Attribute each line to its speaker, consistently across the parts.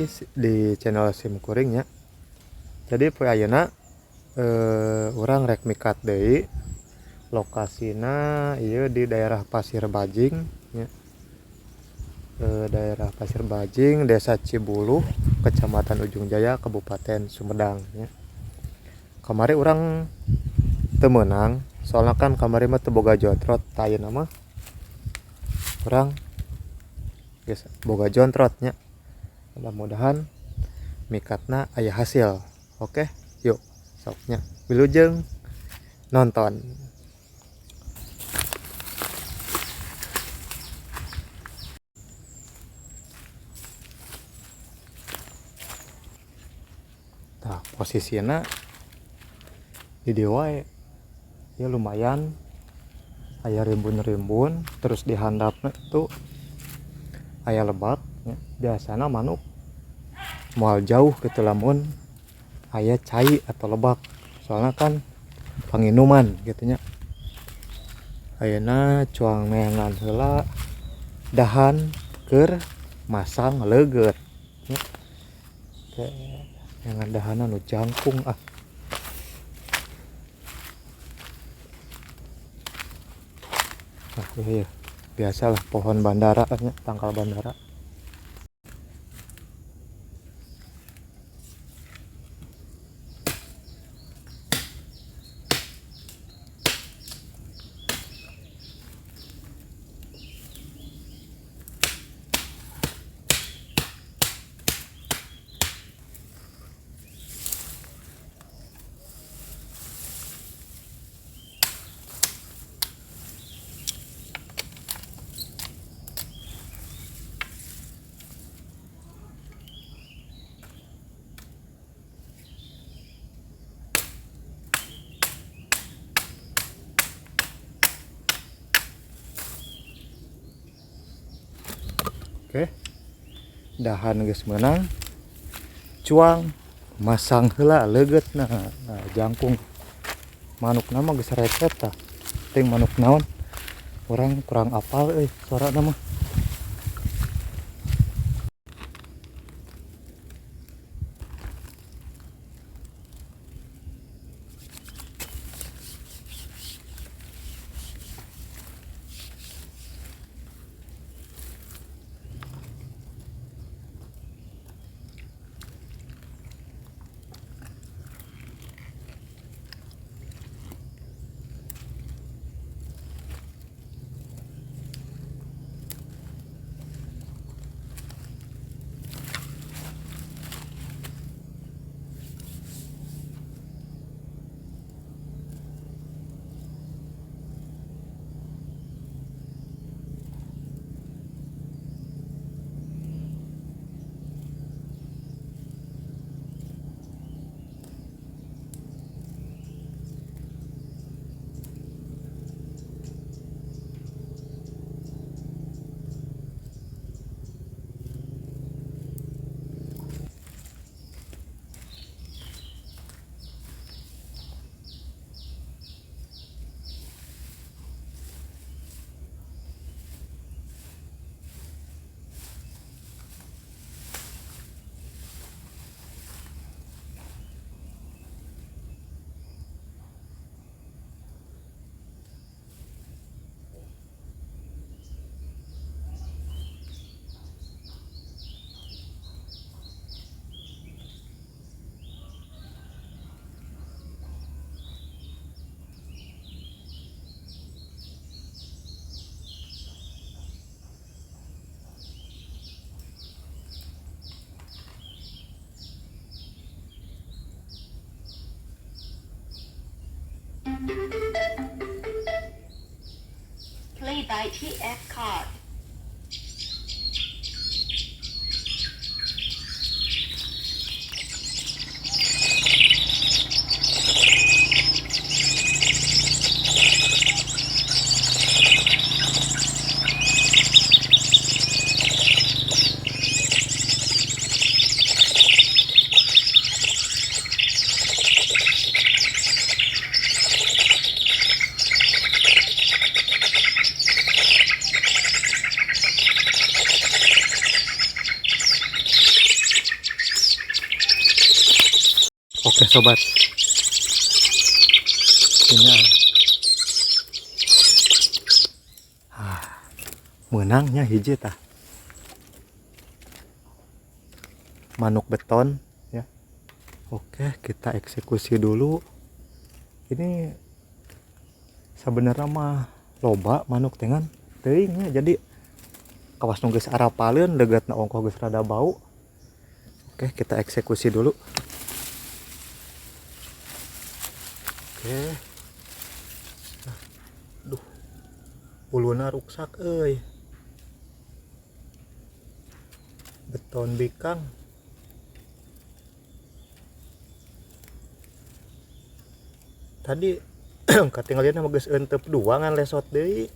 Speaker 1: lagi di channel Sim Kuring ya. Jadi poe ayeuna urang rek mikat deui. Lokasina ieu di daerah Pasir Bajing ya. Daerah Pasir Bajing, Desa Cibuluh, Kecamatan Ujung Jaya, Kabupaten Sumedang ya. Kamari urang teu meunang, soalnya kan kamari mah teu boga jotrot, tah ayeuna mah urang geus boga jontrot nya. Mudah-mudahan mikatna aya hasil. Oke, yuk soknya wilujeng nonton. Nah, posisinya di dieu wae. Ya lumayan aya rimbun-rimbun, terus di handapna tuh aya lebak ya. Biasana manuk moal jauh gitu lamun aya cai atau lebak. Soalnya kan panginuman gitu nya. Ayeuna cuang neangan heula dahan keur masang leugeut ya. Neangan dahanan nu jangkung ah. Nah, iya. Biasalah pohon bandara nya, tangkal bandara. Oke. Dahan geus meunang. Cuang masang heula leugeutna. Nah, jangkung manukna mah geus resep tah. Ting manuk naon? Urang kurang apal euy suarana mah.
Speaker 2: Play by TF card.
Speaker 1: Oke sobat, ini menangnya hiji tah manuk beton ya. Oke, kita eksekusi dulu. Ini sebenarnya mah loba manuk dengan teuingnya, jadi kawas nu geus arapaleun legatna ongkoh geus rada bau. Oke, kita eksekusi dulu. Oke. Duh. Uluna ruksak euy. Beton bikang. Tadi katingalina mah geus euteup dua ngan lesot deui.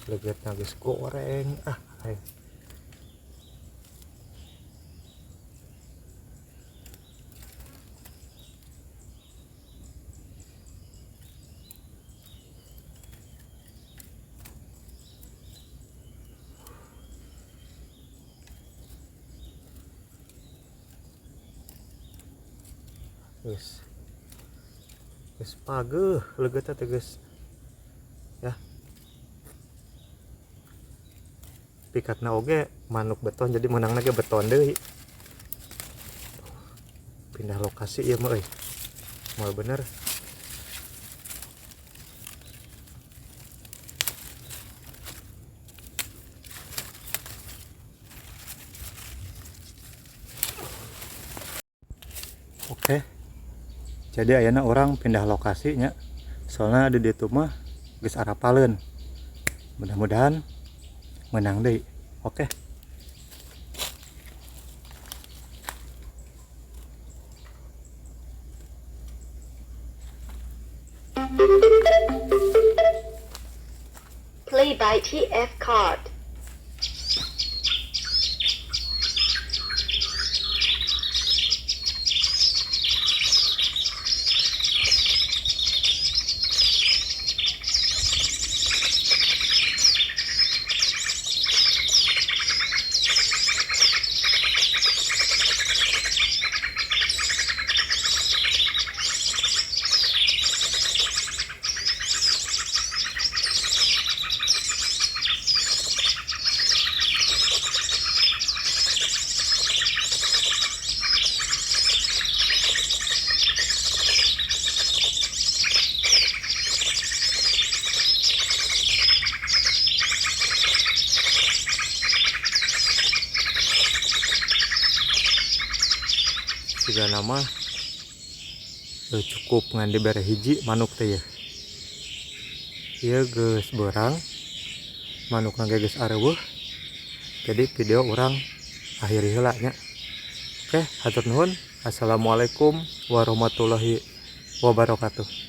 Speaker 1: Legetna geus goreng. Ayo. Geus pageuh legetna teh geus ya. Pikatna oge manuk beton, jadi menangna ge beton deui. Pindah lokasi ieu mah euy. Moal bener. Oke. Jadi ayeuna orang pindah lokasinya. Soalnya di ditu mah geus arapaleun. Mudah-mudahan menang deui. Oke.
Speaker 2: Play by TF card.
Speaker 1: Tiga nama cukup ngan dibere hiji manuk teh ya. Ieu geus beurang, manukna ge geus areueuh. Jadi video orang akhiri heula nya. Oke, hatur nuhun. Assalamualaikum warahmatullahi wabarakatuh.